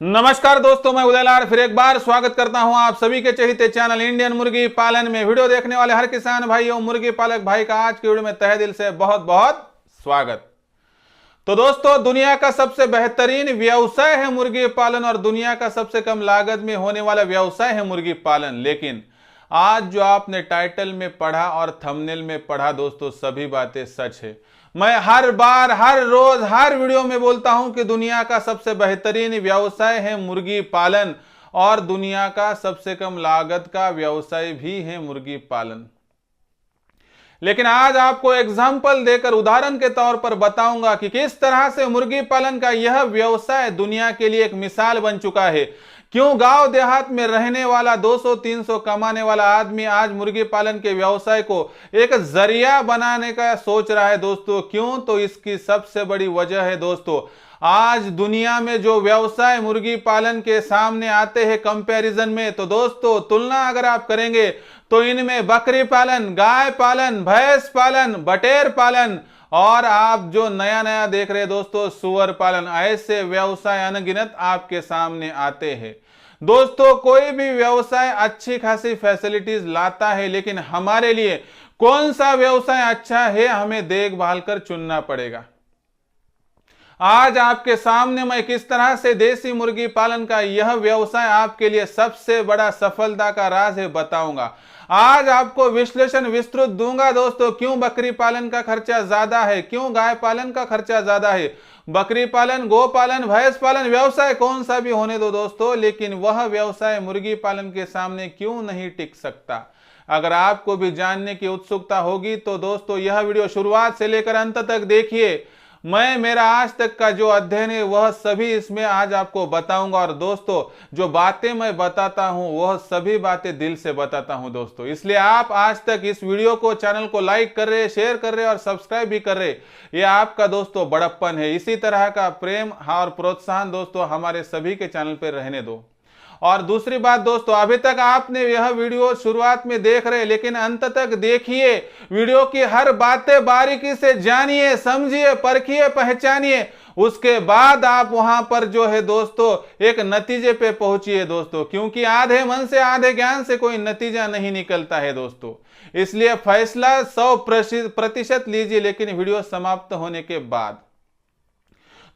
नमस्कार दोस्तों, मैं उदयलाल फिर एक बार स्वागत करता हूं आप सभी के चहेते चैनल इंडियन मुर्गी पालन में। वीडियो देखने वाले हर किसान भाइयों, मुर्गी पालक भाई का आज की वीडियो में तहे दिल से बहुत बहुत स्वागत। तो दोस्तों, दुनिया का सबसे बेहतरीन व्यवसाय है मुर्गी पालन और दुनिया का सबसे कम लागत में होने वाला व्यवसाय है मुर्गी पालन। लेकिन आज जो आपने टाइटल में पढ़ा और थंबनेल में पढ़ा दोस्तों, सभी बातें सच है। मैं हर बार, हर रोज, हर वीडियो में बोलता हूं कि दुनिया का सबसे बेहतरीन व्यवसाय है मुर्गी पालन और दुनिया का सबसे कम लागत का व्यवसाय भी है मुर्गी पालन। लेकिन आज आपको एग्जाम्पल देकर, उदाहरण के तौर पर बताऊंगा कि किस तरह से मुर्गी पालन का यह व्यवसाय दुनिया के लिए एक मिसाल बन चुका है। क्यों गांव देहात में रहने वाला 200-300 कमाने वाला आदमी आज मुर्गी पालन के व्यवसाय को एक जरिया बनाने का सोच रहा है दोस्तों। क्यों? तो इसकी सबसे बड़ी वजह है दोस्तों, आज दुनिया में जो व्यवसाय मुर्गी पालन के सामने आते हैं कंपैरिजन में, तो दोस्तों तुलना अगर आप करेंगे तो इनमें बकरी पालन, गाय पालन, भैंस पालन, बटेर पालन और आप जो नया नया देख रहे हैं दोस्तों सुअर पालन, ऐसे व्यवसाय अनगिनत आपके सामने आते हैं। दोस्तों, कोई भी व्यवसाय अच्छी खासी फैसिलिटीज लाता है, लेकिन हमारे लिए कौन सा व्यवसाय अच्छा है हमें देखभाल कर चुनना पड़ेगा। आज आपके सामने मैं किस तरह से देसी मुर्गी पालन का यह व्यवसाय आपके लिए सबसे बड़ा सफलता का राज है बताऊंगा। आज आपको विश्लेषण विस्तृत दूंगा दोस्तों, क्यों बकरी पालन का खर्चा ज्यादा है, क्यों गाय पालन का खर्चा ज्यादा है। बकरी पालन, गो पालन, भैंस पालन, व्यवसाय कौन सा भी होने दो दोस्तों, लेकिन वह व्यवसाय मुर्गी पालन के सामने क्यों नहीं टिक सकता। अगर आपको भी जानने की उत्सुकता होगी तो दोस्तों यह वीडियो शुरुआत से लेकर अंत तक देखिए। मेरा आज तक का जो अध्ययन है वह सभी इसमें आज आपको बताऊंगा और दोस्तों जो बातें मैं बताता हूं वह सभी बातें दिल से बताता हूं दोस्तों। इसलिए आप आज तक इस वीडियो को, चैनल को लाइक कर रहे, शेयर कर रहे और सब्सक्राइब भी कर रहे, ये आपका दोस्तों बड़प्पन है। इसी तरह का प्रेम और प्रोत्साहन दोस्तों हमारे सभी के चैनल पर रहने दो। और दूसरी बात दोस्तों, अभी तक आपने यह वीडियो शुरुआत में देख रहे, लेकिन अंत तक देखिए, वीडियो की हर बातें बारीकी से जानिए, समझिए, परखिए, पहचानिए। उसके बाद आप वहां पर जो है दोस्तों एक नतीजे पे पहुंचिए दोस्तों, क्योंकि आधे मन से आधे ज्ञान से कोई नतीजा नहीं निकलता है दोस्तों। इसलिए फैसला 100% लीजिए, लेकिन वीडियो समाप्त होने के बाद।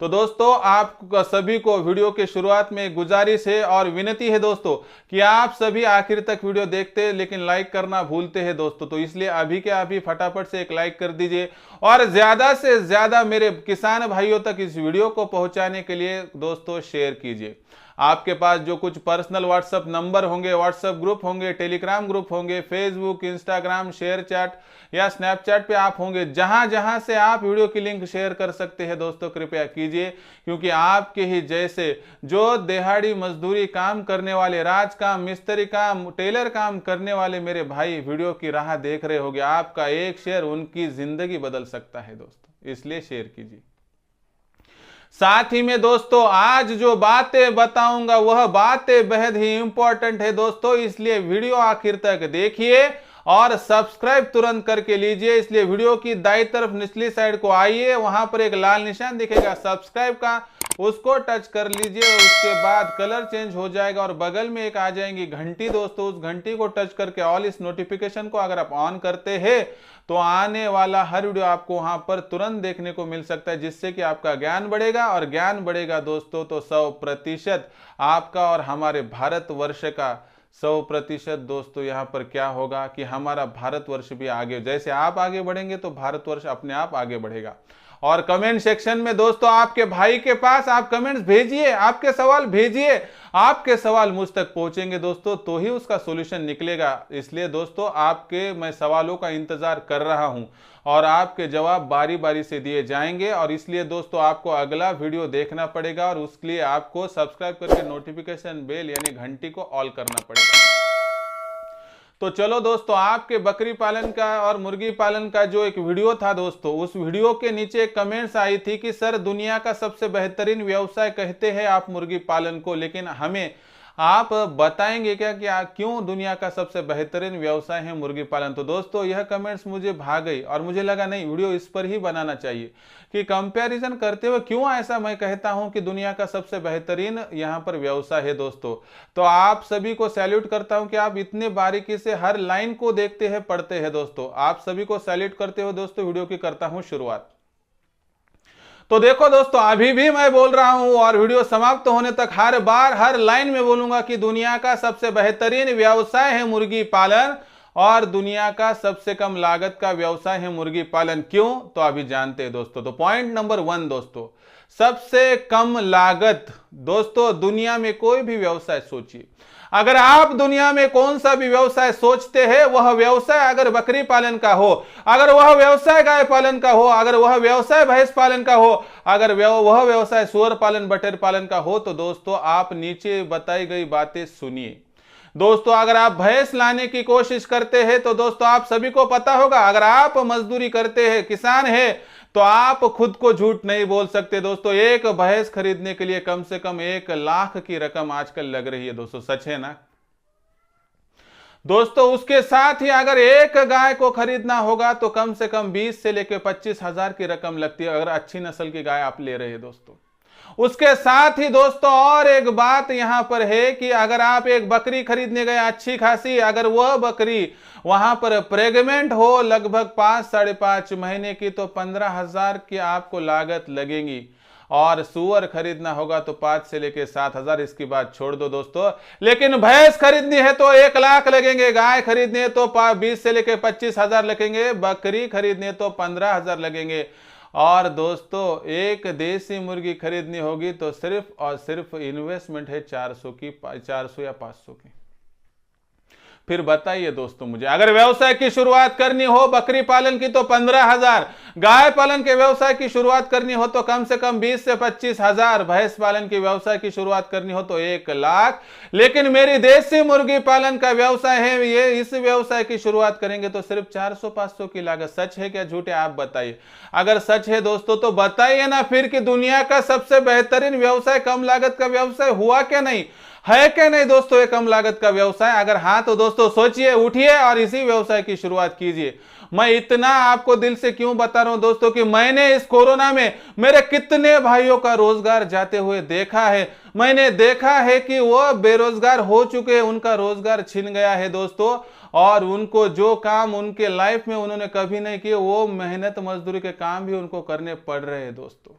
तो दोस्तों आप सभी को वीडियो के शुरुआत में गुजारिश है और विनती है दोस्तों कि आप सभी आखिर तक वीडियो देखते हैं लेकिन लाइक करना भूलते हैं दोस्तों। तो इसलिए अभी के अभी फटाफट से एक लाइक कर दीजिए और ज्यादा से ज्यादा मेरे किसान भाइयों तक इस वीडियो को पहुंचाने के लिए दोस्तों शेयर कीजिए। आपके पास जो कुछ पर्सनल व्हाट्सएप नंबर होंगे, व्हाट्सएप ग्रुप होंगे, टेलीग्राम ग्रुप होंगे, फेसबुक, इंस्टाग्राम, शेयर चैट या स्नैपचैट पे आप होंगे, जहां जहां से आप वीडियो की लिंक शेयर कर सकते हैं दोस्तों कृपया कीजिए। क्योंकि आपके ही जैसे जो दिहाड़ी मजदूरी काम करने वाले, राज काम, मिस्त्री काम, टेलर काम करने वाले मेरे भाई वीडियो की राह देख रहे होंगे, आपका एक शेयर उनकी जिंदगी बदल सकता है दोस्तों, इसलिए शेयर कीजिए। साथ ही में दोस्तों आज जो बातें बताऊंगा वह बातें बेहद ही इंपॉर्टेंट है दोस्तों, इसलिए वीडियो आखिर तक देखिए और सब्सक्राइब तुरंत करके लीजिए। इसलिए वीडियो की दाईं तरफ निचली साइड को आइए, वहां पर एक लाल निशान दिखेगा सब्सक्राइब का, उसको टच कर लीजिए। उसके बाद कलर चेंज हो जाएगा और बगल में एक आ जाएंगी घंटी दोस्तों, उस घंटी को टच करके ऑल इस नोटिफिकेशन को अगर आप ऑन करते हैं तो आने वाला हर वीडियो आपको वहां पर तुरंत देखने को मिल सकता है, जिससे कि आपका ज्ञान बढ़ेगा और ज्ञान बढ़ेगा दोस्तों तो 100% आपका और हमारे भारतवर्ष का 100% दोस्तों यहाँ पर क्या होगा कि हमारा भारतवर्ष भी आगे, जैसे आप आगे बढ़ेंगे तो भारतवर्ष अपने आप आगे बढ़ेगा। और कमेंट सेक्शन में दोस्तों आपके भाई के पास आप कमेंट्स भेजिए, आपके सवाल भेजिए, आपके सवाल मुझ तक पहुंचेंगे दोस्तों तो ही उसका सॉल्यूशन निकलेगा। इसलिए दोस्तों आपके मैं सवालों का इंतजार कर रहा हूं और आपके जवाब बारी बारी से दिए जाएंगे। और इसलिए दोस्तों आपको अगला वीडियो देखना पड़ेगा और उसके लिए आपको सब्सक्राइब करके नोटिफिकेशन बेल यानी घंटी को ऑल करना पड़ेगा। तो चलो दोस्तों, आपके बकरी पालन का और मुर्गी पालन का जो एक वीडियो था दोस्तों, उस वीडियो के नीचे कमेंट्स आई थी कि सर दुनिया का सबसे बेहतरीन व्यवसाय कहते हैं आप मुर्गी पालन को, लेकिन हमें आप बताएंगे क्या कि क्यों दुनिया का सबसे बेहतरीन व्यवसाय है मुर्गी पालन। तो दोस्तों यह कमेंट्स मुझे भा गई और मुझे लगा नहीं, वीडियो इस पर ही बनाना चाहिए कि कंपैरिजन करते हुए क्यों ऐसा मैं कहता हूं कि दुनिया का सबसे बेहतरीन यहां पर व्यवसाय है दोस्तों। तो आप सभी को सैल्यूट करता हूं कि आप इतने बारीकी से हर लाइन को देखते हैं, पढ़ते हैं दोस्तों। आप सभी को सैल्यूट करते हुए दोस्तों वीडियो की करता हूं शुरुआत। तो देखो दोस्तों, अभी भी मैं बोल रहा हूं और वीडियो समाप्त होने तक हर बार हर लाइन में बोलूंगा कि दुनिया का सबसे बेहतरीन व्यवसाय है मुर्गी पालन और दुनिया का सबसे कम लागत का व्यवसाय है मुर्गी पालन। क्यों? तो अभी जानते हैं दोस्तों। तो पॉइंट नंबर 1 दोस्तों, सबसे कम लागत। दोस्तों दुनिया में कोई भी व्यवसाय सोचिए, अगर आप दुनिया में कौन सा भी व्यवसाय सोचते हैं, वह व्यवसाय अगर बकरी पालन का हो, अगर वह व्यवसाय गाय पालन का हो, अगर वह व्यवसाय भैंस पालन का हो, अगर वह व्यवसाय सुअर पालन बटेर पालन का हो, तो दोस्तों आप नीचे बताई गई बातें सुनिए। दोस्तों अगर आप भैंस लाने की कोशिश करते हैं तो दोस्तों आप सभी को पता होगा, अगर आप मजदूरी करते हैं, किसान है, तो आप खुद को झूठ नहीं बोल सकते दोस्तों। एक भैंस खरीदने के लिए कम से कम 1 लाख की रकम आजकल लग रही है दोस्तों, सच है ना दोस्तों। उसके साथ ही अगर एक गाय को खरीदना होगा तो कम से कम 20 से लेकर 25 हजार की रकम लगती है, अगर अच्छी नस्ल की गाय आप ले रहे हैं दोस्तों। उसके साथ ही दोस्तों और एक बात यहां पर है कि अगर आप एक बकरी खरीदने गए अच्छी खासी, अगर वह बकरी वहां पर प्रेग्नेंट हो लगभग 5 साढ़े 5 महीने की, तो 15,000 की आपको लागत लगेगी। और सुअर खरीदना होगा तो 5 से लेके 7,000, इसकी बात छोड़ दो दोस्तों। लेकिन भैंस खरीदनी है तो 1 लाख लगेंगे, गाय खरीदनी है तो 20 से लेके 25,000 लगेंगे, बकरी खरीदनी है तो 15,000 लगेंगे। और दोस्तों एक देसी मुर्गी खरीदनी होगी तो सिर्फ और सिर्फ इन्वेस्टमेंट है 400 या 500 की। फिर बताइए दोस्तों मुझे, अगर व्यवसाय की शुरुआत करनी हो बकरी पालन की तो 15,000, गाय पालन के व्यवसाय की शुरुआत करनी हो तो कम से कम 20 से 25,000, भैंस पालन की व्यवसाय की शुरुआत करनी हो तो 1 लाख। लेकिन मेरी देसी मुर्गी पालन का व्यवसाय है, ये इस व्यवसाय की शुरुआत करेंगे तो सिर्फ 400-500 की लागत। सच है क्या झूठ है आप बताइए। अगर सच है दोस्तों तो बताइए ना फिर कि दुनिया का सबसे बेहतरीन व्यवसाय कम लागत का व्यवसाय हुआ क्या नहीं, है क्या नहीं दोस्तों ये कम लागत का व्यवसाय। अगर हाँ तो दोस्तों सोचिए, उठिए और इसी व्यवसाय की शुरुआत कीजिए। मैं इतना आपको दिल से क्यों बता रहा हूं दोस्तों कि मैंने इस कोरोना में मेरे कितने भाइयों का रोजगार जाते हुए देखा है। मैंने देखा है कि वो बेरोजगार हो चुके हैं, उनका रोजगार छिन गया है दोस्तों, और उनको जो काम उनके लाइफ में उन्होंने कभी नहीं किए, वो मेहनत मजदूरी के काम भी उनको करने पड़ रहे हैं दोस्तों।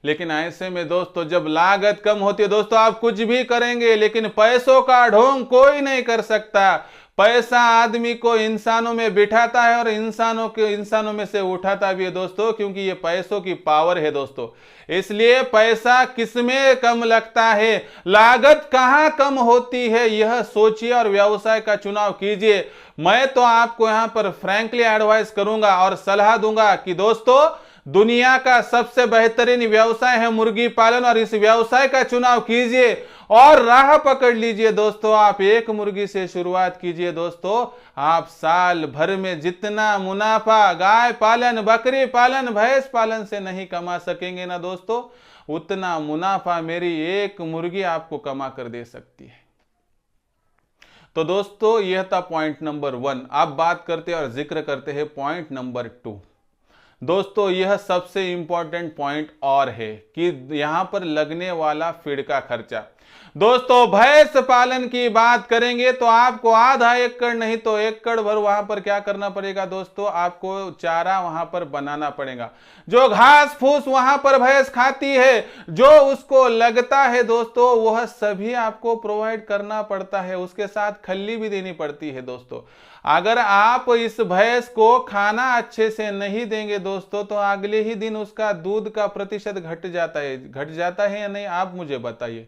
लेकिन ऐसे में दोस्तों जब लागत कम होती है दोस्तों आप कुछ भी करेंगे, लेकिन पैसों का ढोंग कोई नहीं कर सकता। पैसा आदमी को इंसानों में बिठाता है और इंसानों में से उठाता भी है दोस्तों, क्योंकि ये पैसों की पावर है दोस्तों। इसलिए पैसा किसमें कम लगता है, लागत कहां कम होती है, यह सोचिए और व्यवसाय का चुनाव कीजिए। मैं तो आपको यहां पर फ्रैंकली एडवाइस करूंगा और सलाह दूंगा कि दोस्तों दुनिया का सबसे बेहतरीन व्यवसाय है मुर्गी पालन, और इस व्यवसाय का चुनाव कीजिए और राह पकड़ लीजिए दोस्तों। आप 1 मुर्गी से शुरुआत कीजिए दोस्तों, आप साल भर में जितना मुनाफा गाय पालन, बकरी पालन, भैंस पालन से नहीं कमा सकेंगे ना दोस्तों, उतना मुनाफा मेरी 1 मुर्गी आपको कमा कर दे सकती है। तो दोस्तों यह था पॉइंट नंबर 1। अब बात करते हैं और जिक्र करते हैं पॉइंट नंबर 2। दोस्तों यह सबसे इंपॉर्टेंट पॉइंट और है कि यहां पर लगने वाला फीड का खर्चा। दोस्तों भैंस पालन की बात करेंगे तो आपको आधा एकड़ नहीं तो एकड़ भर वहां पर क्या करना पड़ेगा दोस्तों, आपको चारा वहां पर बनाना पड़ेगा। जो घास फूस वहां पर भैंस खाती है, जो उसको लगता है दोस्तों, वह सभी आपको प्रोवाइड करना पड़ता है। उसके साथ खल्ली भी देनी पड़ती है दोस्तों। अगर आप इस भैंस को खाना अच्छे से नहीं देंगे दोस्तों, तो अगले ही दिन उसका दूध का प्रतिशत घट जाता है या नहीं, आप मुझे बताइए।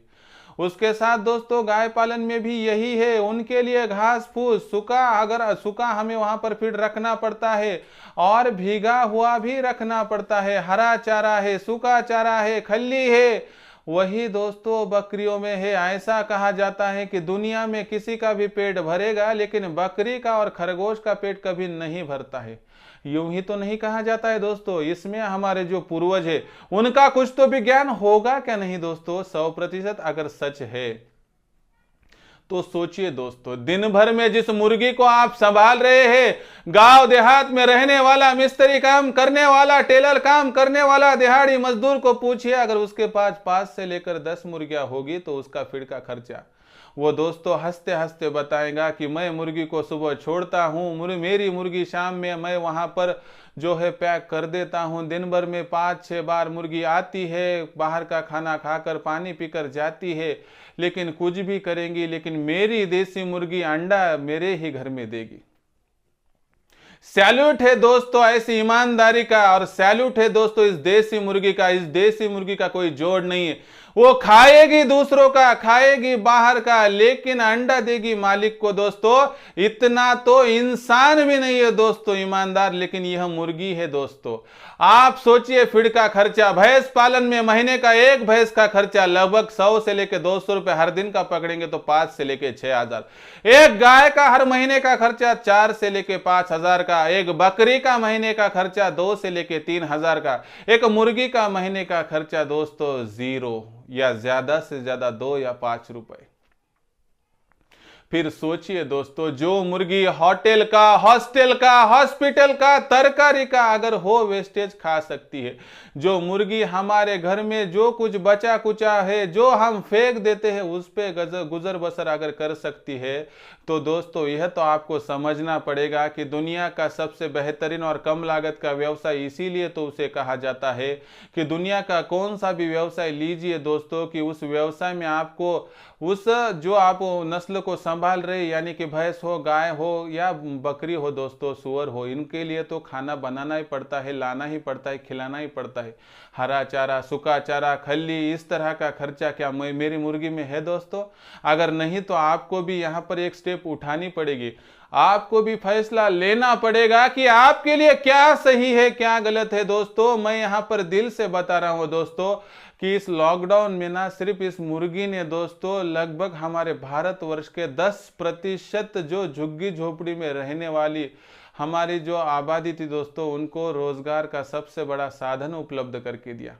उसके साथ दोस्तों गाय पालन में भी यही है, उनके लिए घास फूस सूखा, अगर सूखा हमें वहां पर फीड रखना पड़ता है और भीगा हुआ भी रखना पड़ता है। हरा चारा है, सूखा चारा है, खल्ली है, वही दोस्तों बकरियों में है। ऐसा कहा जाता है कि दुनिया में किसी का भी पेट भरेगा, लेकिन बकरी का और खरगोश का पेट कभी नहीं भरता है। यूं ही तो नहीं कहा जाता है दोस्तों। इसमें हमारे जो पूर्वज है उनका कुछ तो विज्ञान होगा क्या नहीं दोस्तों, 100% अगर सच है तो सोचिए दोस्तों, दिन भर में जिस मुर्गी को आप संभाल रहे हैं, गांव देहात में रहने वाला, मिस्त्री काम करने वाला, टेलर काम करने वाला, दिहाड़ी मजदूर को पूछिए, अगर उसके पास 5 से लेकर 10 मुर्गियां होगी तो उसका फीड का खर्चा, वो दोस्तों हंसते हंसते बताएगा कि मैं मुर्गी को सुबह छोड़ता हूँ, मेरी मुर्गी शाम में मैं वहां पर जो है पैक कर देता हूँ, दिन भर में 5-6 बार मुर्गी आती है, बाहर का खाना खाकर पानी पीकर जाती है, लेकिन कुछ भी करेंगी, लेकिन मेरी देसी मुर्गी अंडा मेरे ही घर में देगी। सैल्यूट है दोस्तों ऐसी ईमानदारी का, और सैल्यूट है दोस्तों इस देसी मुर्गी का। इस देसी मुर्गी का कोई जोड़ नहीं है, वो खाएगी दूसरों का, खाएगी बाहर का, लेकिन अंडा देगी मालिक को। दोस्तों इतना तो इंसान भी नहीं है दोस्तों ईमानदार, लेकिन यह मुर्गी है दोस्तों। आप सोचिए फीड का खर्चा, भैंस पालन में महीने का एक भैंस का खर्चा लगभग 100 से लेकर 200 रुपए हर दिन का पकड़ेंगे तो 5 से लेकर 6,000। एक गाय का हर महीने का खर्चा 4 से लेकर 5,000 का, एक बकरी का महीने का खर्चा 2 से लेकर 3,000 का, एक मुर्गी का महीने का खर्चा दोस्तों 0 या ज्यादा से ज्यादा 2 या 5 रुपए। फिर सोचिए दोस्तों, जो मुर्गी होटल का, हॉस्टल का, हॉस्पिटल का, तरकारी का अगर हो वेस्टेज खा सकती है, जो मुर्गी हमारे घर में जो कुछ बचा कुचा है जो हम फेंक देते हैं उस पे गुजर बसर अगर कर सकती है, तो दोस्तों यह तो आपको समझना पड़ेगा कि दुनिया का सबसे बेहतरीन और कम लागत का व्यवसाय इसीलिए तो उसे कहा जाता है कि दुनिया का कौन सा भी व्यवसाय लीजिए दोस्तों, कि उस व्यवसाय में आपको उस जो आप नस्ल को संभाल रहे, यानी कि भैंस हो, गाय हो या बकरी हो दोस्तों, सुअर हो, इनके लिए तो खाना बनाना ही पड़ता है, लाना ही पड़ता है, खिलाना ही पड़ता है। हरा चारा, सूखा चारा, खल्ली, इस तरह का खर्चा क्या मेरी मुर्गी में है दोस्तों? अगर नहीं तो आपको भी यहाँ पर एक स्टेप उठानी पड़ेगी, आपको भी फैसला लेना पड़ेगा कि आपके लिए क्या सही है क्या गलत है। दोस्तों मैं यहाँ पर दिल से बता रहा हूँ दोस्तों कि इस लॉकडाउन में ना सिर्फ इस मुर्गी ने दोस्तों लगभग हमारे भारतवर्ष के 10% जो झुग्गी झोपड़ी में रहने वाली हमारी जो आबादी थी दोस्तों, उनको रोजगार का सबसे बड़ा साधन उपलब्ध करके दिया।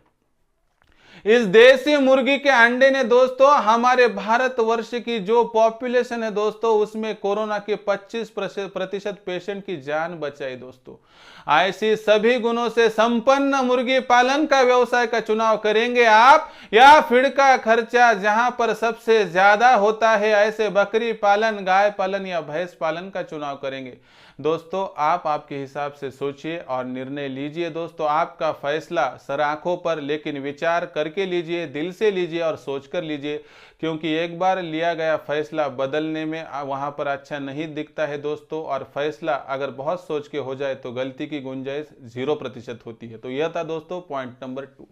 इस देसी मुर्गी के अंडे ने दोस्तों हमारे भारतवर्ष की जो पॉपुलेशन है दोस्तों, उसमें कोरोना के 25% पेशेंट की जान बचाई दोस्तों। ऐसी सभी गुणों से संपन्न मुर्गी पालन का व्यवसाय का चुनाव करेंगे आप, या फीड का खर्चा जहां पर सबसे ज्यादा होता है ऐसे बकरी पालन, गाय पालन या भैंस पालन का चुनाव करेंगे? दोस्तों आप आपके हिसाब से सोचिए और निर्णय लीजिए। दोस्तों आपका फैसला सर आंखों पर, लेकिन विचार करके लीजिए, दिल से लीजिए और सोच कर लीजिए, क्योंकि एक बार लिया गया फैसला बदलने में वहां पर अच्छा नहीं दिखता है दोस्तों। और फैसला अगर बहुत सोच के हो जाए तो गलती की गुंजाइश 0% होती है। तो यह था दोस्तों पॉइंट नंबर 2।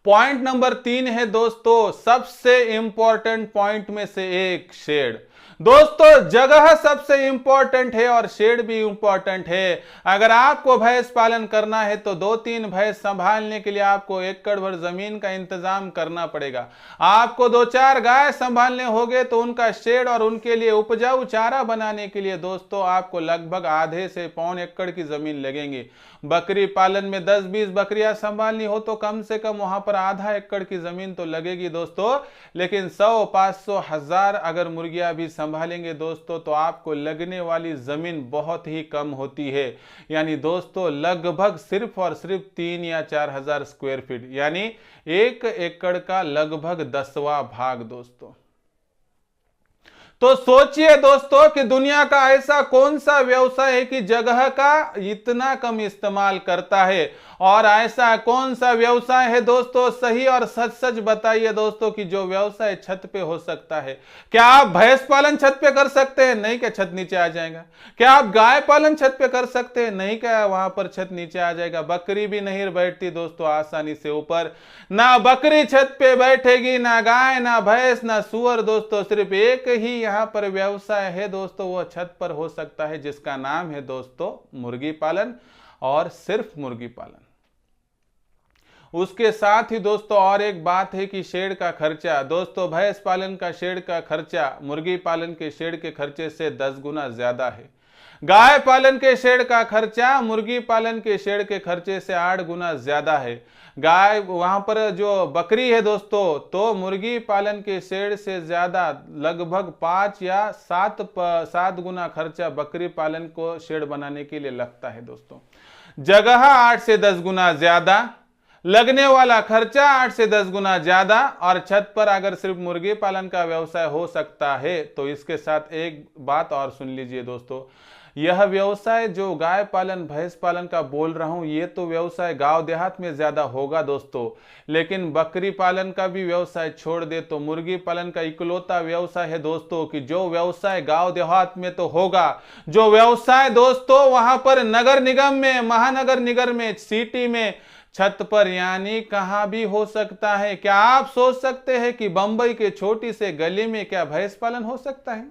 पॉइंट नंबर 3 है दोस्तों सबसे इंपॉर्टेंट पॉइंट में से एक, शेड। दोस्तों जगह सबसे इंपॉर्टेंट है और शेड भी इंपॉर्टेंट है। अगर आपको भैंस पालन करना है तो 2-3 भैंस संभालने के लिए आपको एकड़ भर जमीन का इंतजाम करना पड़ेगा। आपको 2-4 गाय संभालने होंगे तो उनका शेड और उनके लिए उपजाऊ चारा बनाने के लिए दोस्तों आपको लगभग आधे से पौन एकड़ की जमीन लगेंगी। बकरी पालन में 10-20 बकरियां संभालनी हो तो कम से कम वहां पर आधा एकड़ की जमीन तो लगेगी दोस्तों। लेकिन 100, 500, 1000 अगर मुर्गियां भी संभालेंगे दोस्तों तो आपको लगने वाली जमीन बहुत ही कम होती है, यानी दोस्तों लगभग सिर्फ और सिर्फ 3 या 4,000 स्क्वायर फीट, यानी 1 एकड़ का लगभग 10वां भाग दोस्तों। तो सोचिए दोस्तों कि दुनिया का ऐसा कौन सा व्यवसाय है कि जगह का इतना कम इस्तेमाल करता है, और ऐसा कौन सा व्यवसाय है दोस्तों, सही और सच सच बताइए दोस्तों कि जो व्यवसाय छत पे हो सकता है। क्या आप भैंस पालन छत पे कर सकते हैं? नहीं, क्या छत नीचे आ जाएगा? क्या आप गाय पालन छत पे कर सकते हैं? नहीं, क्या वहां पर छत नीचे आ जाएगा? बकरी भी नहीं बैठती दोस्तों आसानी से ऊपर, ना बकरी छत पे बैठेगी, ना गाय, ना भैंस, ना सुअर दोस्तों। सिर्फ एक ही यहाँ पर व्यवसाय है दोस्तों, वो छत पर हो सकता है, जिसका नाम है दोस्तों मुर्गी पालन, और सिर्फ मुर्गी पालन। उसके साथ ही दोस्तों और एक बात है कि शेड का खर्चा दोस्तों, भैंस पालन का शेड का खर्चा मुर्गी पालन के शेड के खर्चे से 10 गुना ज्यादा है। गाय पालन के शेड का खर्चा मुर्गी पालन के शेड के खर्चे से 8 गुना ज्यादा है। गाय वहां पर जो बकरी है दोस्तों, तो मुर्गी पालन के शेड से ज्यादा लगभग 5 या 7 गुना खर्चा बकरी पालन को शेड बनाने के लिए लगता है दोस्तों। जगह 8 से 10 गुना ज्यादा, लगने वाला खर्चा 8 से 10 गुना ज्यादा, और छत पर अगर सिर्फ मुर्गी पालन का व्यवसाय हो सकता है तो इसके साथ एक बात और सुन लीजिए दोस्तों, यह व्यवसाय जो गाय पालन भैंस पालन का बोल रहा हूं, ये तो व्यवसाय गांव देहात में ज्यादा होगा दोस्तों, लेकिन बकरी पालन का भी व्यवसाय छोड़ दे तो मुर्गी पालन का इकलौता व्यवसाय है दोस्तों कि जो व्यवसाय गांव देहात में तो होगा, जो व्यवसाय दोस्तों वहां पर नगर निगम में, महानगर निगम में, सिटी में, छत पर यानी कहां भी हो सकता है। क्या आप सोच सकते हैं कि बंबई के छोटी से गली में क्या भैंस पालन हो सकता है?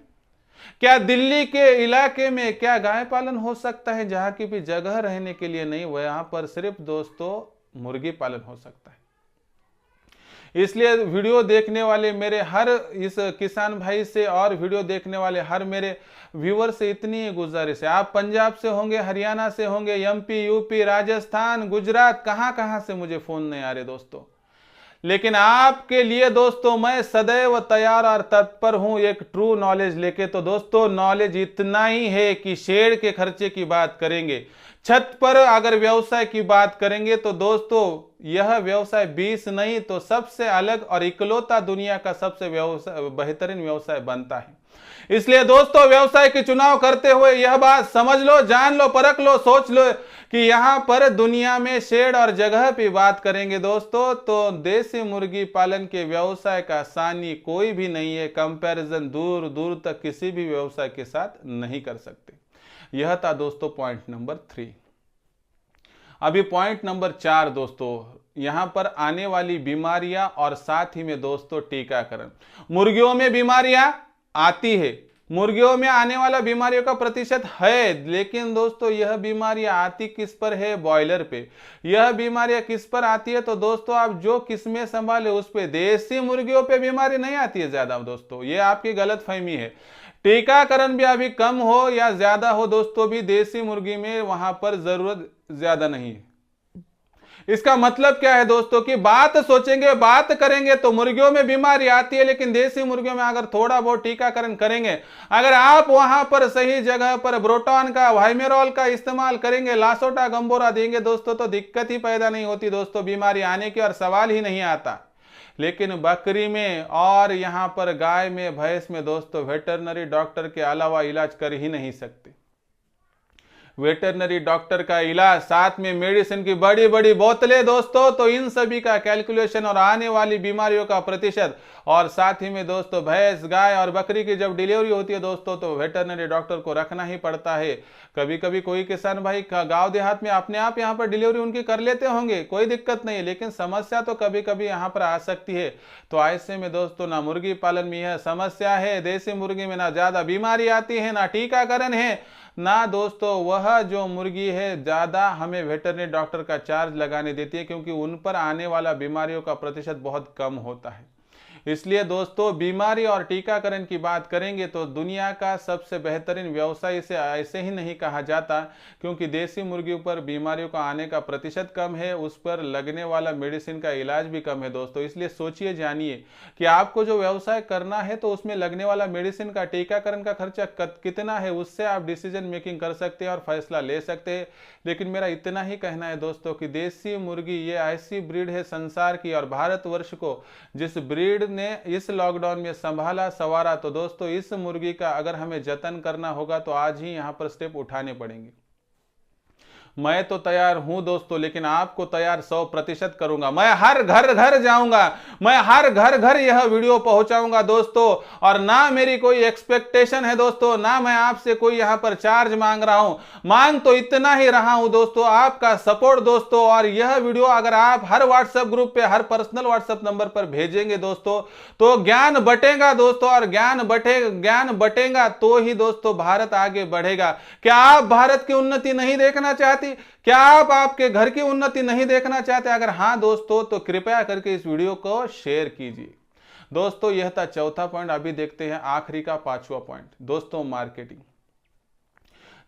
क्या दिल्ली के इलाके में क्या गाय पालन हो सकता है? जहां की भी जगह रहने के लिए नहीं, वहां पर सिर्फ दोस्तों मुर्गी पालन हो सकता है। इसलिए वीडियो देखने वाले मेरे हर इस किसान भाई से और वीडियो देखने वाले हर मेरे व्यूअर से इतनी गुजारिश है, आप पंजाब से होंगे, हरियाणा से होंगे, एमपी, यूपी, राजस्थान, गुजरात, कहां से मुझे फोन नहीं आ रहे दोस्तों, लेकिन आपके लिए दोस्तों मैं सदैव तैयार और तत्पर हूं एक ट्रू नॉलेज लेके। तो दोस्तों नॉलेज इतना ही है कि शेड के खर्चे की बात करेंगे, छत पर अगर व्यवसाय की बात करेंगे तो दोस्तों यह व्यवसाय 20 नहीं तो सबसे अलग और इकलौता दुनिया का सबसे बेहतरीन व्यवसाय बनता है। इसलिए दोस्तों व्यवसाय के चुनाव करते हुए यह बात समझ लो, जान लो, परख लो, सोच लो कि यहां पर दुनिया में शेड और जगह पे बात करेंगे दोस्तों तो देसी मुर्गी पालन के व्यवसाय का सानी कोई भी नहीं है, कंपैरिजन दूर दूर तक किसी भी व्यवसाय के साथ नहीं कर सकते। यह था दोस्तों पॉइंट नंबर 3। अभी पॉइंट नंबर 4 दोस्तों, यहां पर आने वाली बीमारियां और साथ ही में दोस्तों टीकाकरण। मुर्गियों में बीमारियां आती है, मुर्गियों में आने वाला बीमारियों का प्रतिशत है, लेकिन दोस्तों यह बीमारियां आती किस पर है? बॉयलर पे। यह बीमारियां किस पर आती है? तो दोस्तों आप जो किस्में संभाले उस पे, देसी मुर्गियों पे बीमारी नहीं आती है ज्यादा दोस्तों, ये आपकी गलतफहमी है। टीकाकरण भी अभी कम हो या ज्यादा हो दोस्तों, भी देसी मुर्गी में वहां पर जरूरत ज्यादा नहीं है। इसका मतलब क्या है दोस्तों कि बात सोचेंगे, बात करेंगे तो मुर्गियों में बीमारी आती है, लेकिन देसी मुर्गियों में अगर थोड़ा बहुत टीकाकरण करेंगे, अगर आप वहां पर सही जगह पर ब्रोटॉन का, वाइमेरोल का इस्तेमाल करेंगे, लासोटा गंबोरा देंगे दोस्तों, तो दिक्कत ही पैदा नहीं होती दोस्तों, बीमारी आने की और सवाल ही नहीं आता। लेकिन बकरी में और यहां पर गाय में, भैंस में दोस्तों वेटरनरी डॉक्टर के अलावा इलाज कर ही नहीं सकते। वेटरनरी डॉक्टर का इलाज, साथ में मेडिसिन की बड़ी बड़ी बोतलें दोस्तों, तो इन सभी का कैलकुलेशन और आने वाली बीमारियों का प्रतिशत, और साथ ही में दोस्तों भैंस, गाय और बकरी की जब डिलीवरी होती है दोस्तों तो वेटरनरी डॉक्टर को रखना ही पड़ता है। कभी कभी कोई किसान भाई गांव देहात में अपने आप यहाँ पर डिलीवरी उनकी कर लेते होंगे, कोई दिक्कत नहीं है, लेकिन समस्या तो कभी कभी यहाँ पर आ सकती है। तो ऐसे में दोस्तों ना मुर्गी पालन में यह समस्या है, देसी मुर्गी में ना ज्यादा बीमारी आती है, ना टीकाकरण है, ना दोस्तों वह जो मुर्गी है ज्यादा हमें वेटरनरी डॉक्टर का चार्ज लगाने देती है, क्योंकि उन पर आने वाला बीमारियों का प्रतिशत बहुत कम होता है। इसलिए दोस्तों बीमारी और टीकाकरण की बात करेंगे तो दुनिया का सबसे बेहतरीन व्यवसाय इसे ऐसे ही नहीं कहा जाता, क्योंकि देसी मुर्गियों पर बीमारियों का आने का प्रतिशत कम है, उस पर लगने वाला मेडिसिन का इलाज भी कम है दोस्तों। इसलिए सोचिए, जानिए कि आपको जो व्यवसाय करना है तो उसमें लगने वाला मेडिसिन का, टीकाकरण का खर्चा कितना है, उससे आप डिसीजन मेकिंग कर सकते हैं और फैसला ले सकते हैं। लेकिन मेरा इतना ही कहना है दोस्तों कि देसी मुर्गी ये ऐसी ब्रीड है संसार की, और भारतवर्ष को जिस ब्रीड ने इस लॉकडाउन में संभाला संवारा, तो दोस्तों इस मुर्गी का अगर हमें जतन करना होगा तो आज ही यहां पर स्टेप उठाने पड़ेंगे। मैं तो तैयार हूं दोस्तों, लेकिन आपको तैयार 100% करूंगा। मैं हर घर घर जाऊंगा, मैं हर घर घर यह वीडियो पहुंचाऊंगा दोस्तों, और ना मेरी कोई एक्सपेक्टेशन है दोस्तों, ना मैं आपसे कोई यहां पर चार्ज मांग रहा हूं। मांग तो इतना ही रहा हूं दोस्तों, आपका सपोर्ट दोस्तों। और यह वीडियो अगर आप हर व्हाट्सएप ग्रुप पे, हर पर्सनल व्हाट्सएप नंबर पर भेजेंगे दोस्तों, तो ज्ञान बटेगा दोस्तों, और ज्ञान बटेगा तो ही दोस्तों भारत आगे बढ़ेगा। क्या आप भारत की उन्नति नहीं देखना चाहते? क्या आप आपके घर की उन्नति नहीं देखना चाहते? अगर हां दोस्तों तो कृपया करके इस वीडियो को शेयर कीजिए दोस्तों। यह था चौथा पॉइंट। अभी देखते हैं आखिरी का 5वां पॉइंट दोस्तों, मार्केटिंग।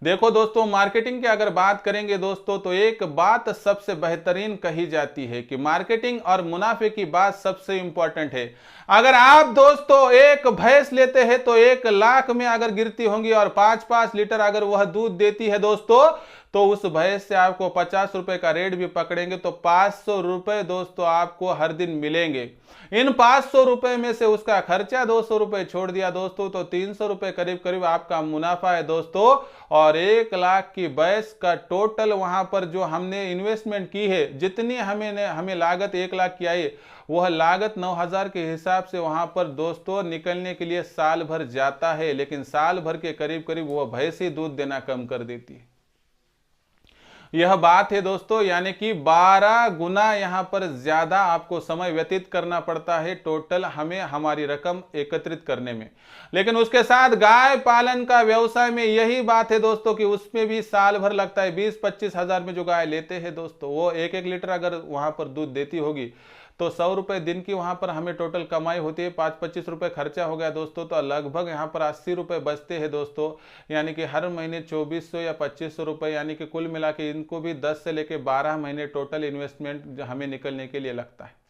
देखो दोस्तों, मार्केटिंग की अगर बात करेंगे दोस्तों, तो एक बात सबसे बेहतरीन कही जाती है कि मार्केटिंग और मुनाफे की बात सबसे इंपॉर्टेंट है। अगर आप दोस्तों एक भैंस लेते हैं तो 1 लाख में अगर गिरती होंगी और 5-5 लीटर अगर वह दूध देती है दोस्तों, तो उस भैंस से आपको 50 रुपए का रेट भी पकड़ेंगे तो 500 रुपए दोस्तों आपको हर दिन मिलेंगे। इन 500 रुपए में से उसका खर्चा 200 रुपए छोड़ दिया दोस्तों, तो 300 रुपए करीब करीब आपका मुनाफा है दोस्तों। और 1 लाख की भैंस का टोटल वहां पर जो हमने इन्वेस्टमेंट की है, जितनी हमें लागत 1 लाख की आई, वह लागत 9,000 के हिसाब से वहां पर दोस्तों निकलने के लिए साल भर जाता है, लेकिन साल भर के करीब करीब वह भैंस ही दूध देना कम कर देती है। यह बात है दोस्तों, यानी कि 12 गुना यहां पर ज्यादा आपको समय व्यतीत करना पड़ता है टोटल हमें हमारी रकम एकत्रित करने में। लेकिन उसके साथ गाय पालन का व्यवसाय में यही बात है दोस्तों कि उसमें भी साल भर लगता है। 20-25 हजार में जो गाय लेते हैं दोस्तों, वो 1-1 लीटर अगर वहां पर दूध देती होगी तो 100 रुपए दिन की वहां पर हमें टोटल कमाई होती है। 5-25 रुपए खर्चा हो गया दोस्तों, तो लगभग यहां पर 80 रुपए बचते हैं दोस्तों। यानी कि हर महीने 2400 या 2500 रुपए, यानी कि कुल मिला के इनको भी 10 से लेके 12 महीने टोटल इन्वेस्टमेंट हमें निकलने के लिए लगता है।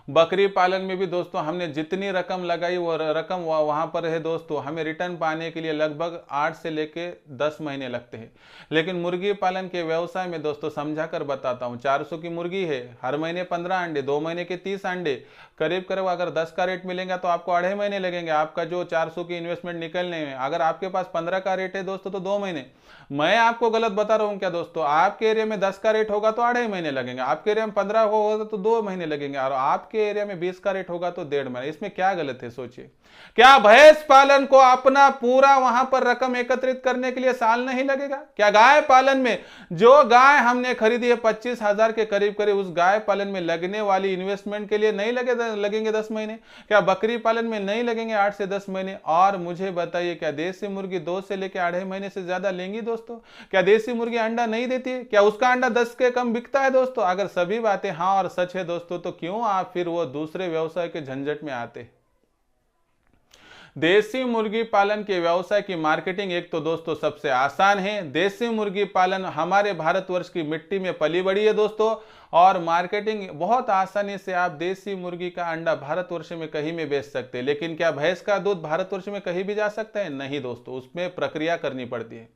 बकरी पालन में भी दोस्तों हमने जितनी रकम लगाई वो रकम वहां पर है दोस्तों, हमें रिटर्न पाने के लिए लगभग 8 से लेके 10 महीने लगते हैं। लेकिन मुर्गी पालन के व्यवसाय में दोस्तों समझा कर बताता हूं, 400 की मुर्गी है, हर महीने 15 अंडे, 2 महीने के 30 अंडे, करीब करीब अगर 10 का रेट मिलेगा तो आपको 2.5 महीने लगेंगे आपका जो 400 की इन्वेस्टमेंट निकलने में। अगर आपके पास 15 का रेट है दोस्तों तो 2 महीने। मैं आपको गलत बता रहा हूं क्या दोस्तों? आपके एरिया में 10 का रेट होगा तो 2.5 महीने लगेंगे, आपके एरिया में 15 होगा तो 2 महीने लगेंगे, और आपके एरिया में 20 का रेट होगा तो 1.5 महीने। इसमें क्या गलत है सोचिए? क्या भैंस पालन को अपना पूरा वहां पर रकम एकत्रित करने के लिए साल नहीं लगेगा? क्या गाय पालन में जो गाय हमने खरीदी है 25,000 के करीब करीब, उस गाय पालन में लगने वाली इन्वेस्टमेंट के लिए नहीं लगेंगे 10 महीने? क्या बकरी पालन में नहीं लगेंगे 8 से 10 महीने? और मुझे बताइए, क्या देसी मुर्गी 2 से लेकर 2.5 महीने से ज्यादा लेंगी दोस्तों? क्या देसी मुर्गी अंडा नहीं देती है? क्या उसका अंडा 10 के कम बिकता है दोस्तों? अगर सभी बातें हाँ और सच है दोस्तों, तो क्यों आप फिर वो दूसरे व्यवसाय के झंझट में आते? देसी मुर्गी पालन के व्यवसाय की मार्केटिंग एक तो दोस्तों सबसे आसान है। देसी मुर्गी पालन हमारे भारतवर्ष की मिट्टी में पली बड़ी है दोस्तों, और मार्केटिंग बहुत आसानी से आप देसी मुर्गी का अंडा भारतवर्ष में कहीं में बेच सकते हैं। लेकिन क्या भैंस का दूध भारतवर्ष में कहीं भी जा सकता है? नहीं दोस्तों, उसमें प्रक्रिया करनी पड़ती है।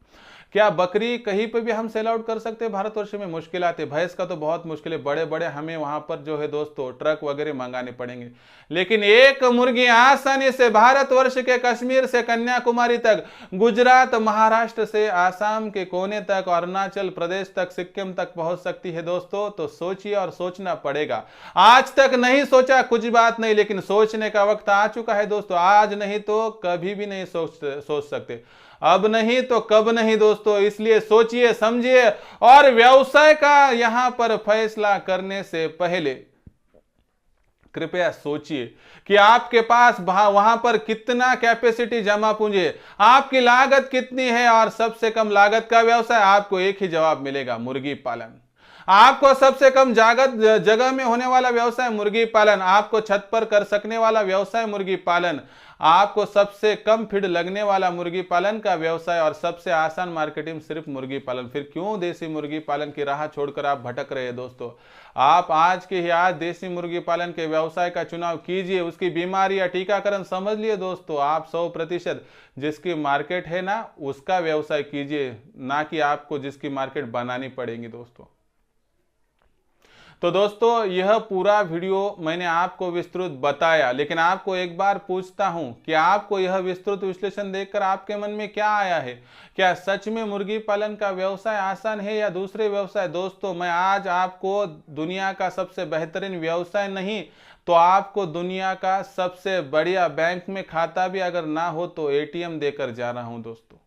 क्या बकरी कहीं पे भी हम सेल आउट कर सकते हैं भारतवर्ष में? मुश्किल आती है। भैंस का तो बहुत मुश्किल है, बड़े बड़े हमें वहां पर जो है दोस्तों ट्रक वगैरह मंगाने पड़ेंगे। लेकिन एक मुर्गी आसानी से भारतवर्ष के कश्मीर से कन्याकुमारी तक, गुजरात महाराष्ट्र से आसाम के कोने तक, अरुणाचल प्रदेश तक, सिक्किम तक पहुंच सकती है दोस्तों। तो सोचिए और सोचना पड़ेगा। आज तक नहीं सोचा कुछ बात नहीं, लेकिन सोचने का वक्त आ चुका है दोस्तों। आज नहीं तो कभी भी नहीं सोच सकते, अब नहीं तो कब नहीं दोस्तों। इसलिए सोचिए समझिए, और व्यवसाय का यहां पर फैसला करने से पहले कृपया सोचिए कि आपके पास वहां पर कितना कैपेसिटी जमा पूंजी है, आपकी लागत कितनी है, और सबसे कम लागत का व्यवसाय आपको एक ही जवाब मिलेगा, मुर्गी पालन। आपको सबसे कम जगह में होने वाला व्यवसाय मुर्गी पालन, आपको छत पर कर सकने वाला व्यवसाय मुर्गी पालन, आपको सबसे कम फीड लगने वाला मुर्गी पालन का व्यवसाय, और सबसे आसान मार्केटिंग सिर्फ मुर्गी पालन। फिर क्यों देसी मुर्गी पालन की राह छोड़कर आप भटक रहे हैं दोस्तों? आप आज के ही आज देसी मुर्गी पालन के व्यवसाय का चुनाव कीजिए, उसकी बीमारी या टीकाकरण समझ लिए दोस्तों। आप 100% जिसकी मार्केट है ना, उसका व्यवसाय कीजिए, ना कि आपको जिसकी मार्केट बनानी पड़ेगी दोस्तों। तो दोस्तों यह पूरा वीडियो मैंने आपको विस्तृत बताया, लेकिन आपको एक बार पूछता हूं कि आपको यह विस्तृत विश्लेषण देखकर आपके मन में क्या आया है? क्या सच में मुर्गी पालन का व्यवसाय आसान है या दूसरे व्यवसाय? दोस्तों मैं आज आपको दुनिया का सबसे बेहतरीन व्यवसाय नहीं तो आपको दुनिया का सबसे बढ़िया बैंक में खाता भी अगर ना हो तो एटीएम देकर जा रहा हूं दोस्तों।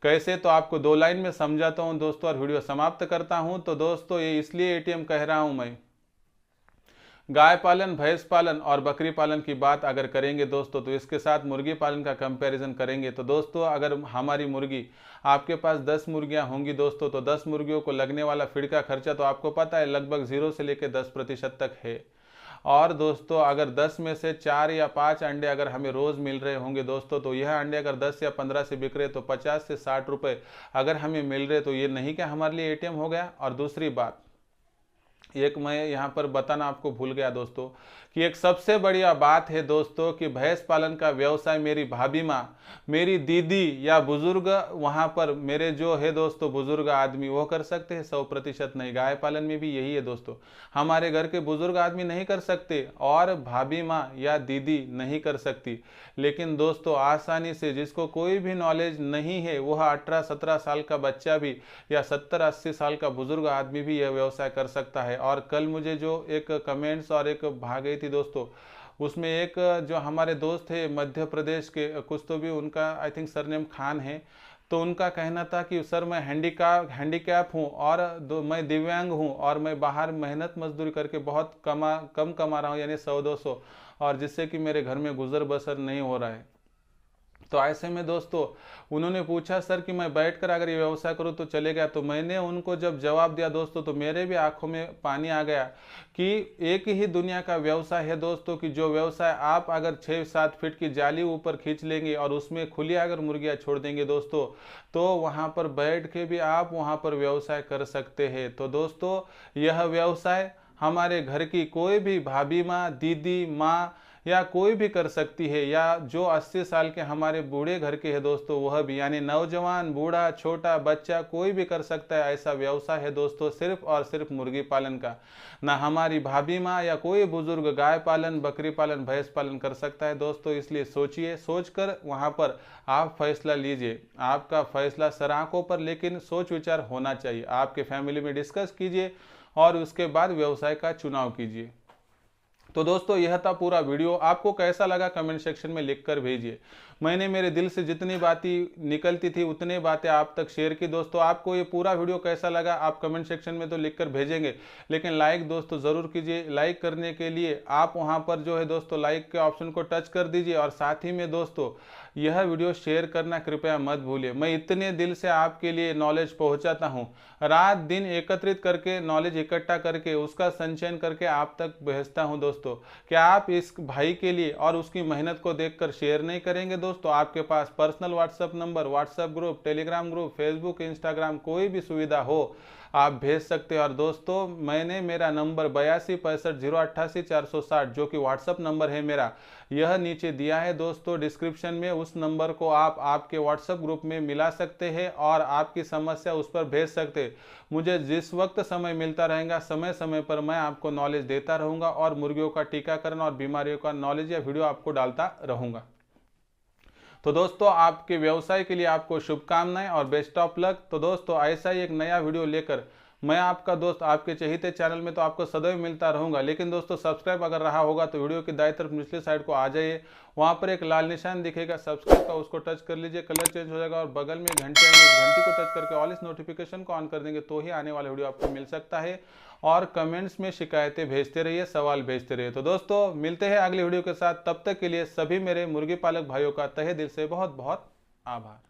कैसे, तो आपको 2 लाइन में समझाता हूं दोस्तों और वीडियो समाप्त करता हूं। तो दोस्तों ये इसलिए एटीएम कह रहा हूं मैं, गाय पालन, भैंस पालन और बकरी पालन की बात अगर करेंगे दोस्तों, तो इसके साथ मुर्गी पालन का कंपैरिजन करेंगे तो दोस्तों अगर हमारी मुर्गी, आपके पास 10 मुर्गियां होंगी दोस्तों, तो 10 मुर्गियों को लगने वाला फीड का खर्चा तो आपको पता है लगभग 0 से लेकर 10% तक है। और दोस्तों अगर 10 में से 4 या 5 अंडे अगर हमें रोज़ मिल रहे होंगे दोस्तों, तो यह अंडे अगर 10 या 15 से बिक रहे तो 50 से 60 रुपये अगर हमें मिल रहे तो ये नहीं क्या हमारे लिए एटीएम हो गया। और दूसरी बात, एक मैं यहाँ पर बताना आपको भूल गया दोस्तों कि एक सबसे बढ़िया बात है दोस्तों कि भैंस पालन का व्यवसाय मेरी भाभी माँ, मेरी दीदी या बुजुर्ग वहाँ पर मेरे जो है दोस्तों बुजुर्ग आदमी वो कर सकते हैं, 100% नहीं। गाय पालन में भी यही है दोस्तों, हमारे घर के बुजुर्ग आदमी नहीं कर सकते और भाभी माँ या दीदी नहीं कर सकती। लेकिन दोस्तों आसानी से जिसको कोई भी नॉलेज नहीं है वह 18-17 साल का बच्चा भी या 70-80 साल का बुजुर्ग आदमी भी यह व्यवसाय कर सकता है। और कल मुझे जो एक कमेंट्स और एक भाग गई थी दोस्तों, उसमें एक जो हमारे दोस्त थे मध्य प्रदेश के, कुछ तो भी उनका आई थिंक सरनेम खान है, तो उनका कहना था कि सर मैं हैंडीकैप हूँ और मैं दिव्यांग हूँ और मैं बाहर मेहनत मजदूरी करके बहुत कम कमा रहा हूँ, यानी 100-200, और जिससे कि मेरे घर में गुजर बसर नहीं हो रहा है। तो ऐसे में दोस्तों उन्होंने पूछा सर कि मैं बैठकर अगर ये व्यवसाय करूँ तो चलेगा। तो मैंने उनको जब जवाब दिया दोस्तों तो मेरे भी आंखों में पानी आ गया कि एक ही दुनिया का व्यवसाय है दोस्तों, कि जो व्यवसाय आप अगर 6-7 फीट की जाली ऊपर खींच लेंगे और उसमें खुली अगर मुर्गियाँ छोड़ देंगे दोस्तों, तो वहाँ पर बैठ के भी आप वहाँ पर व्यवसाय कर सकते हैं। तो दोस्तों यह व्यवसाय हमारे घर की कोई भी भाभी माँ, दीदी माँ या कोई भी कर सकती है, या जो 80 साल के हमारे बूढ़े घर के हैं दोस्तों वह भी, यानी नौजवान, बूढ़ा, छोटा बच्चा कोई भी कर सकता है। ऐसा व्यवसाय है दोस्तों सिर्फ और सिर्फ मुर्गी पालन का। ना हमारी भाभी माँ या कोई बुजुर्ग गाय पालन, बकरी पालन, भैंस पालन कर सकता है दोस्तों। इसलिए सोचिए, सोचकर वहाँ पर आप फैसला लीजिए। आपका फैसला सर आंखों पर, लेकिन सोच विचार होना चाहिए। आपके फैमिली में डिस्कस कीजिए और उसके बाद व्यवसाय का चुनाव कीजिए। तो दोस्तों यह था पूरा वीडियो, आपको कैसा लगा कमेंट सेक्शन में लिखकर भेजिए। मैंने मेरे दिल से जितनी बातें निकलती थी उतनी बातें आप तक शेयर की दोस्तों। आपको ये पूरा वीडियो कैसा लगा आप कमेंट सेक्शन में तो लिखकर भेजेंगे, लेकिन लाइक दोस्तों ज़रूर कीजिए। लाइक करने के लिए आप वहाँ पर जो है दोस्तों लाइक के ऑप्शन को टच कर दीजिए, और साथ ही में दोस्तों यह वीडियो शेयर करना कृपया मत भूलिए। मैं इतने दिल से आपके लिए नॉलेज पहुँचाता हूँ, रात दिन एकत्रित करके नॉलेज इकट्ठा करके उसका संचयन करके आप तक भेजता हूँ दोस्तों। क्या आप इस भाई के लिए और उसकी मेहनत को देखकर शेयर नहीं करेंगे दोस्तों? आपके पास personal WhatsApp number, WhatsApp group, Telegram group, Facebook, Instagram कोई भी सुविधा हो आप भेज सकते हैं। और दोस्तों मैंने मेरा नंबर 8265088460 जो कि व्हाट्सएप नंबर है मेरा, यह नीचे दिया है दोस्तों डिस्क्रिप्शन में। उस नंबर को आप आपके व्हाट्सएप ग्रुप में मिला सकते हैं और आपकी समस्या उस पर भेज सकते हैं। मुझे जिस वक्त समय मिलता रहेगा समय समय पर मैं आपको नॉलेज देता रहूँगा और मुर्गियों का टीकाकरण और बीमारियों का नॉलेज या वीडियो आपको डालता रहूँगा। तो दोस्तों आपके व्यवसाय के लिए आपको शुभकामनाएं और बेस्ट ऑफ लक। तो दोस्तों ऐसा ही एक नया वीडियो लेकर मैं आपका दोस्त आपके चहेते चैनल में तो आपको सदैव मिलता रहूंगा। लेकिन दोस्तों सब्सक्राइब अगर रहा होगा तो वीडियो की दाईं तरफ निचली साइड को आ जाइए, वहां पर एक लाल निशान दिखेगा सब्सक्राइब का, उसको टच कर लीजिए, कलर चेंज हो जाएगा और बगल में घंटे आएंगे, घंटी को टच करके ऑल इस नोटिफिकेशन को ऑन कर देंगे तो ही आने वाला वीडियो आपको मिल सकता है। और कमेंट्स में शिकायतें भेजते रहिए, सवाल भेजते रहिए। तो दोस्तों मिलते हैं अगले वीडियो के साथ, तब तक के लिए सभी मेरे मुर्गी पालक भाइयों का तहे दिल से बहुत बहुत आभार।